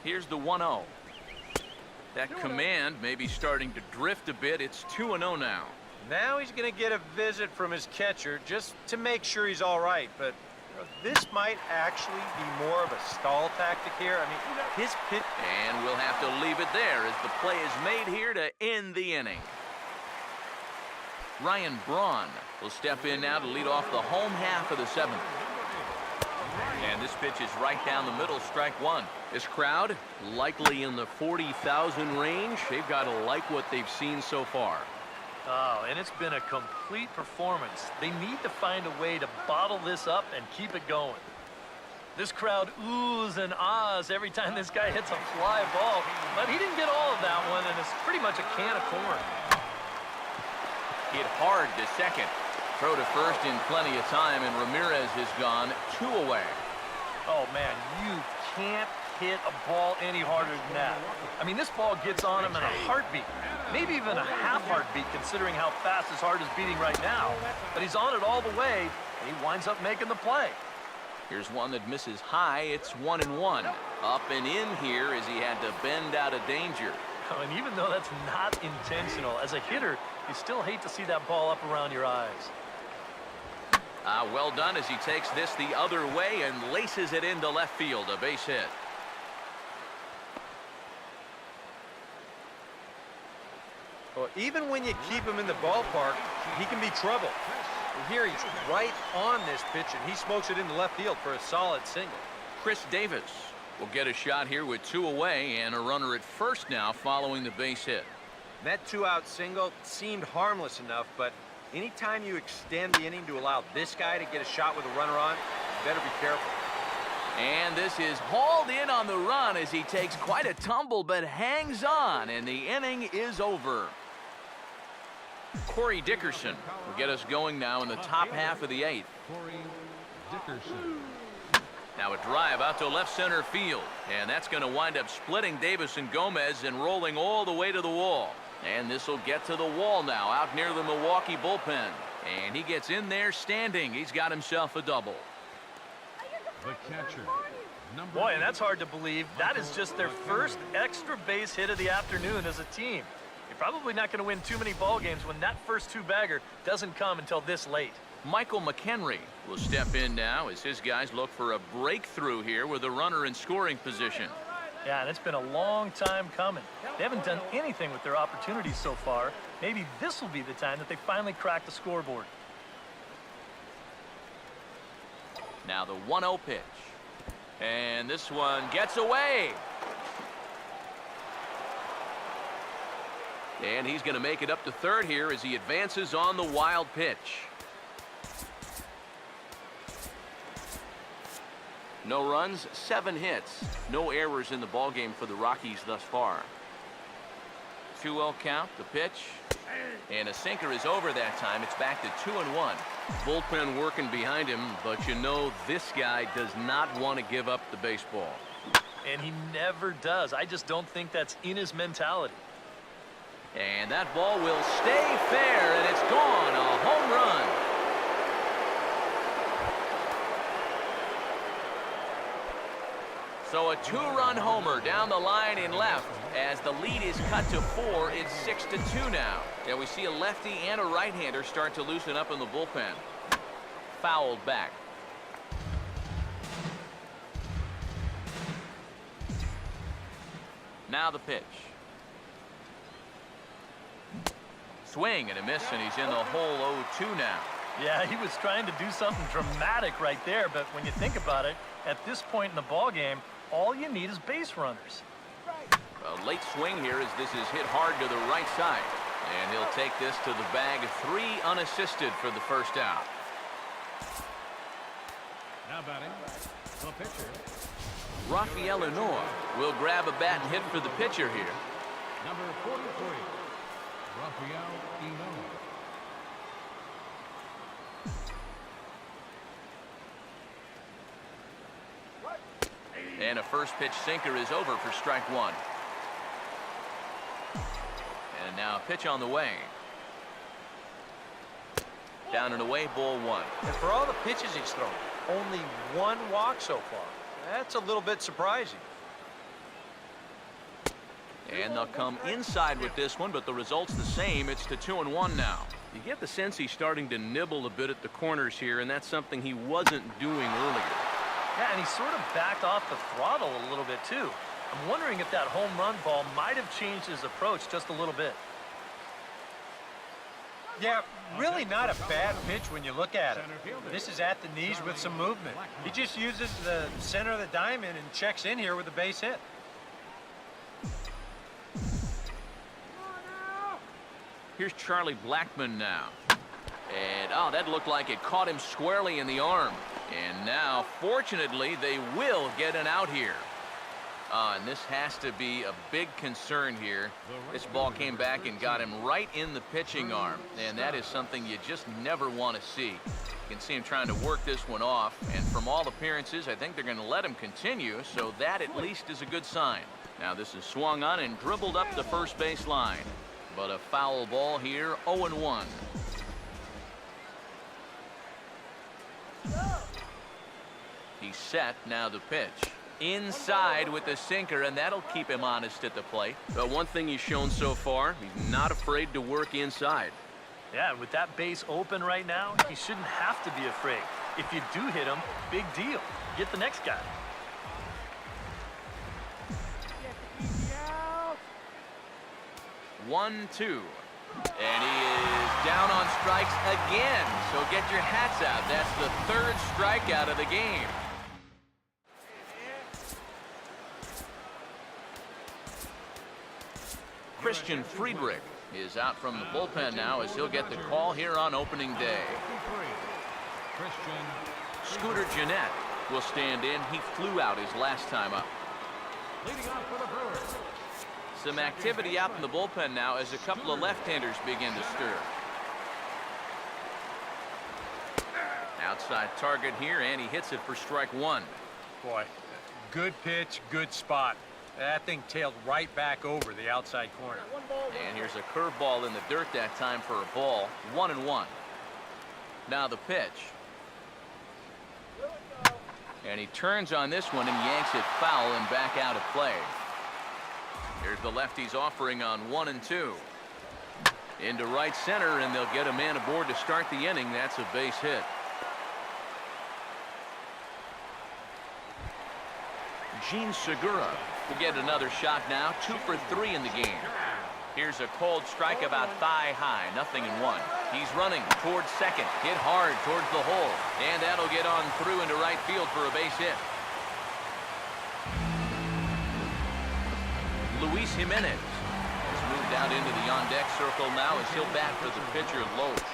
Here's the 1-0. That command may be starting to drift a bit. It's 2-0 now. Now he's going to get a visit from his catcher just to make sure he's all right. But this might actually be more of a stall tactic here. I mean, his pitch... And we'll have to leave it there as the play is made here to end the inning. Ryan Braun will step in now to lead off the home half of the seventh. And this pitch is right down the middle, strike one. This crowd, likely in the 40,000 range. They've got to like what they've seen so far. Oh, and it's been a complete performance. They need to find a way to bottle this up and keep it going. This crowd oohs and ahs every time this guy hits a fly ball, but he didn't get all of that one, and it's pretty much a can of corn. Hit hard to second. Throw to first in plenty of time, and Ramirez is gone, 2 away. Oh, man, you can't hit a ball any harder than that. I mean, this ball gets on him in a heartbeat, maybe even a half heartbeat considering how fast his heart is beating right now. But he's on it all the way, and he winds up making the play. Here's one that misses high. It's 1-1. Up and in here as he had to bend out of danger. Oh, and even though that's not intentional, as a hitter, you still hate to see that ball up around your eyes. Well done as he takes this the other way and laces it into left field, a base hit. Well, even when you keep him in the ballpark, he can be trouble. And here he's right on this pitch, and he smokes it into left field for a solid single. Chris Davis will get a shot here with 2 away and a runner at first now following the base hit. That 2-out single seemed harmless enough, but anytime you extend the inning to allow this guy to get a shot with a runner on, you better be careful. And this is hauled in on the run as he takes quite a tumble but hangs on, and the inning is over. Corey Dickerson will get us going now in the top half of the 8th. Corey Dickerson. Now a drive out to left center field, and that's going to wind up splitting Davis and Gomez and rolling all the way to the wall. And this will get to the wall now out near the Milwaukee bullpen. And he gets in there standing. He's got himself a double. The catcher. Boy, and that's hard to believe. That is just their first extra base hit of the afternoon as a team. You're probably not going to win too many ball games when that first 2-bagger doesn't come until this late. Michael McHenry will step in now as his guys look for a breakthrough here with a runner in scoring position. Yeah, and it's been a long time coming. They haven't done anything with their opportunities so far. Maybe this will be the time that they finally crack the scoreboard. Now the 1-0 pitch. And this one gets away. And he's going to make it up to third here as he advances on the wild pitch. No runs, 7 hits. No errors in the ballgame for the Rockies thus far. 2-0 count, the pitch. And a sinker is over that time. It's back to 2-1. Bullpen working behind him, but you know this guy does not want to give up the baseball. And he never does. I just don't think that's in his mentality. And that ball will stay fair, and it's gone. A home run. So a 2-run homer down the line in left as the lead is cut to 4. It's 6-2 now. Yeah, we see a lefty and a right-hander start to loosen up in the bullpen. Fouled back. Now the pitch. Swing and a miss, and he's in the hole 0-2 now. Yeah, he was trying to do something dramatic right there, but when you think about it, at this point in the ball game, all you need is base runners. A late swing here as this is hit hard to the right side. And he'll take this to the bag. 3 unassisted for the first out. Now batting, the pitcher. Rafael Lenoir will grab a bat and hit for the pitcher here. Number 43, Rafael Lenoir. And a first pitch sinker is over for strike 1. And now a pitch on the way. Down and away, ball 1. And for all the pitches he's thrown, only 1 walk so far. That's a little bit surprising. And they'll come inside with this one, but the result's the same. It's to 2-1 now. You get the sense he's starting to nibble a bit at the corners here, and that's something he wasn't doing earlier. Yeah, and he sort of backed off the throttle a little bit, too. I'm wondering if that home run ball might have changed his approach just a little bit. Yeah, really not a bad pitch when you look at it. This is at the knees with some movement. He just uses the center of the diamond and checks in here with a base hit. Here's Charlie Blackmon now. And, oh, that looked like it caught him squarely in the arm. And now, fortunately, they will get an out here. And this has to be a big concern here. This ball came back and got him right in the pitching arm. And that is something you just never want to see. You can see him trying to work this one off. And from all appearances, I think they're going to let him continue. So that at least is a good sign. Now this is swung on and dribbled up the first base line. But a foul ball here, 0-1. He's set, now the pitch. Inside with the sinker, and that'll keep him honest at the plate. But one thing he's shown so far, he's not afraid to work inside. Yeah, and with that base open right now, he shouldn't have to be afraid. If you do hit him, big deal. Get the next guy. 1-2. And he is down on strikes again. So get your hats out. That's the third strikeout of the game. Christian Friedrich is out from the bullpen now as he'll get the call here on opening day. Scooter Gennett will stand in. He flew out his last time up. Leading off for the Brewers. Some activity out in the bullpen now as a couple of left-handers begin to stir. Outside target here, and he hits it for strike one. Boy, good pitch, good spot. That thing tailed right back over the outside corner. And here's a curveball in the dirt that time for a ball. 1-1. Now the pitch. And he turns on this one and yanks it foul and back out of play. Here's the lefty's offering on 1-2. Into right center, and they'll get a man aboard to start the inning. That's a base hit. Gene Segura will get another shot now. 2 for 3 in the game. Here's a cold strike about thigh high. 0-1. He's running towards second. Hit hard towards the hole. And that'll get on through into right field for a base hit. Luis Jimenez has moved out into the on-deck circle now as he'll bat for the pitcher, Loach.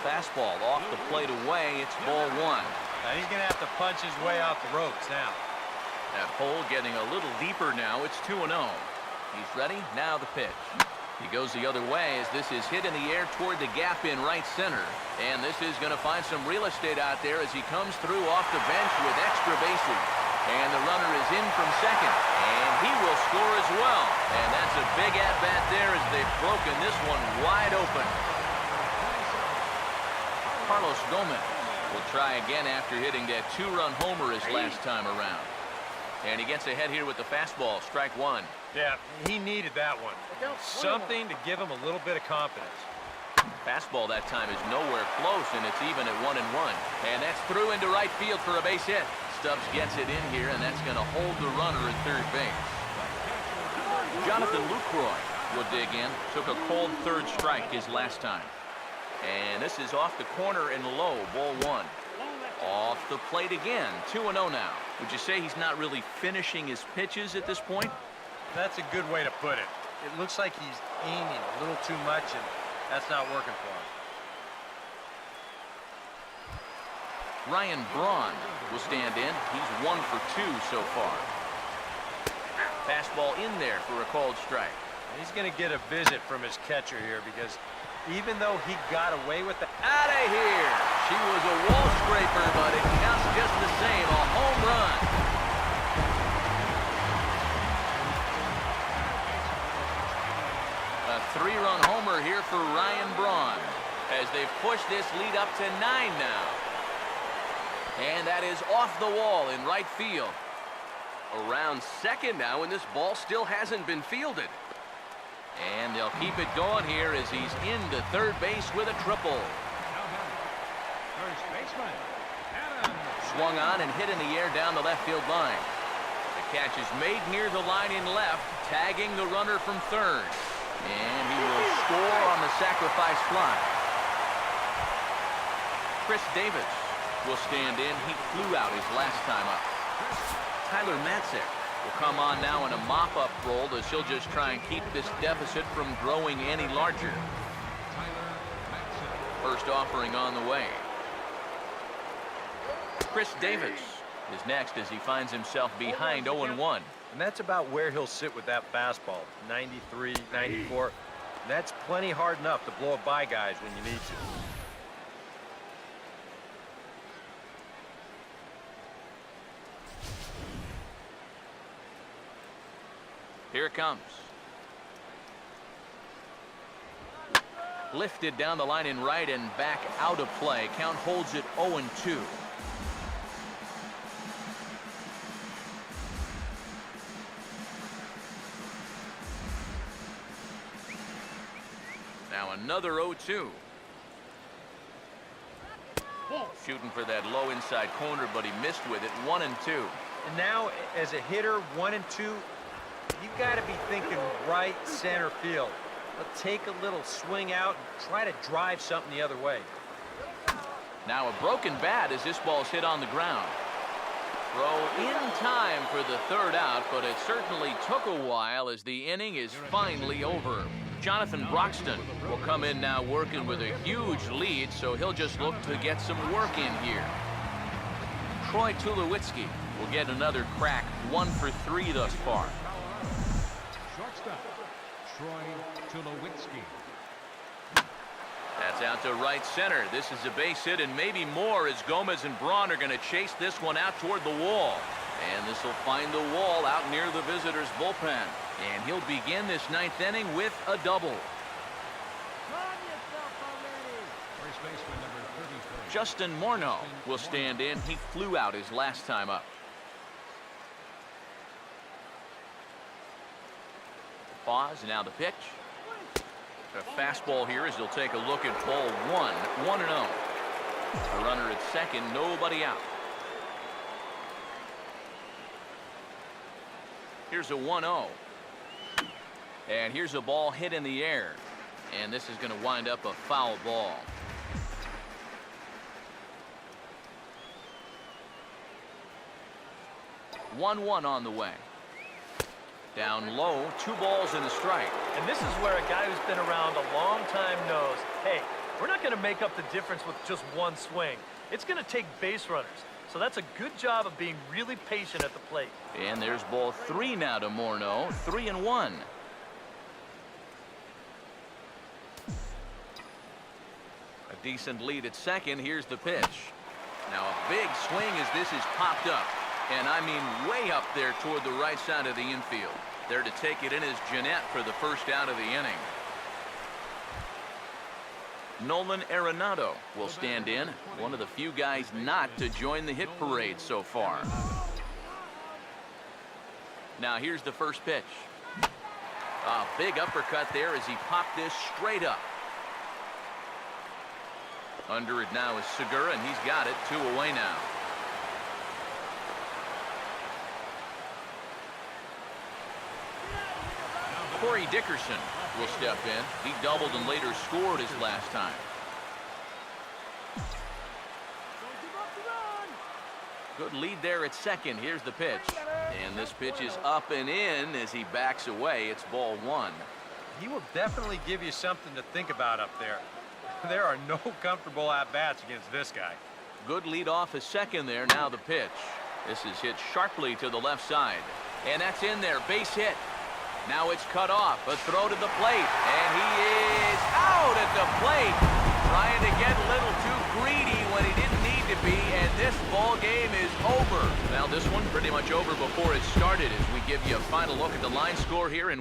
Fastball off the plate away. It's ball one. Now he's going to have to punch his way off the ropes now. That hole getting a little deeper now. It's 2-0. He's ready. Now the pitch. He goes the other way as this is hit in the air toward the gap in right center. And this is going to find some real estate out there as he comes through off the bench with extra bases. And the runner is in from second. And he will score as well. And that's a big at-bat there as they've broken this one wide open. Carlos Gomez will try again after hitting that 2-run homer his last time around. And he gets ahead here with the fastball, strike one. Yeah, he needed that one. Something to give him a little bit of confidence. Fastball that time is nowhere close, and it's even at 1-1. And that's through into right field for a base hit. Stubbs gets it in here, and that's going to hold the runner at third base. Jonathan Lucroy will dig in. Took a cold third strike his last time. And this is off the corner and low, ball one. Off the plate again, 2-0 now. Would you say he's not really finishing his pitches at this point? That's a good way to put it. It looks like he's aiming a little too much, and that's not working for him. Ryan Braun will stand in. He's 1 for 2 so far. Fastball in there for a called strike. He's going to get a visit from his catcher here because even though he got away with the... Out of here! She was a wall scraper, but it counts just the same. A home run. A 3-run homer here for Ryan Braun as they've pushed this lead up to 9 now. And that is off the wall in right field. Around second now, and this ball still hasn't been fielded. And they'll keep it going here as he's into third base with a triple. Now batting, first baseman, Adams. Swung on and hit in the air down the left field line. The catch is made near the line in left, tagging the runner from third. And he will score on the sacrifice fly. Chris Davis will stand in. He flew out his last time up. Tyler Matzik will come on now in a mop-up role as he'll just try and keep this deficit from growing any larger. First offering on the way. Chris Davis is next as he finds himself behind 0-1. And that's about where he'll sit with that fastball. 93, 94. That's plenty hard enough to blow it by guys when you need to. Here it comes. Lifted down the line in right and back out of play. Count holds it 0-2. Now another 0-2. Shooting for that low inside corner, but he missed with it. 1-2. And now, as a hitter, 1 and 2, you got to be thinking right center field. But take a little swing out and try to drive something the other way. Now a broken bat as this ball's hit on the ground. Throw in time for the third out, but it certainly took a while as the inning is finally over. Jonathan Broxton will come in now working with a huge lead, so he'll just look to get some work in here. Troy Tulowitzki will get another crack, 1 for 3 thus far. Shortstop, Troy Tulowitzki. That's out to right center. This is a base hit and maybe more as Gomez and Braun are going to chase this one out toward the wall. And this will find the wall out near the visitors' bullpen. And he'll begin this 9th inning with a double. First baseman number 33. Justin Morneau will stand in. He flew out his last time up. Pause, now the pitch. A fastball here as he'll take a look at ball 1, 1-0. A runner at second, nobody out. Here's a 1-0. And here's a ball hit in the air. And this is going to wind up a foul ball. One on the way. Down low, 2 balls and a strike. And this is where a guy who's been around a long time knows, hey, we're not going to make up the difference with just one swing. It's going to take base runners. So that's a good job of being really patient at the plate. And there's ball 3 now to Morneau, 3-1. A decent lead at second. Here's the pitch. Now a big swing as this is popped up. And I mean way up there toward the right side of the infield. There to take it in is Jeanette for the first out of the inning. Nolan Arenado will stand in. One of the few guys not to join the hit parade so far. Now here's the first pitch. A big uppercut there as he popped this straight up. Under it now is Segura, and he's got it. 2 away now. Corey Dickerson will step in. He doubled and later scored his last time. Good lead there at second. Here's the pitch. And this pitch is up and in as he backs away. It's ball 1. He will definitely give you something to think about up there. There are no comfortable at-bats against this guy. Good lead off at second there. Now the pitch. This is hit sharply to the left side. And that's in there. Base hit. Now it's cut off. A throw to the plate. And he is out at the plate. Trying to get a little too greedy when he didn't need to be. And this ball game is over. Now this one pretty much over before it started as we give you a final look at the line score here.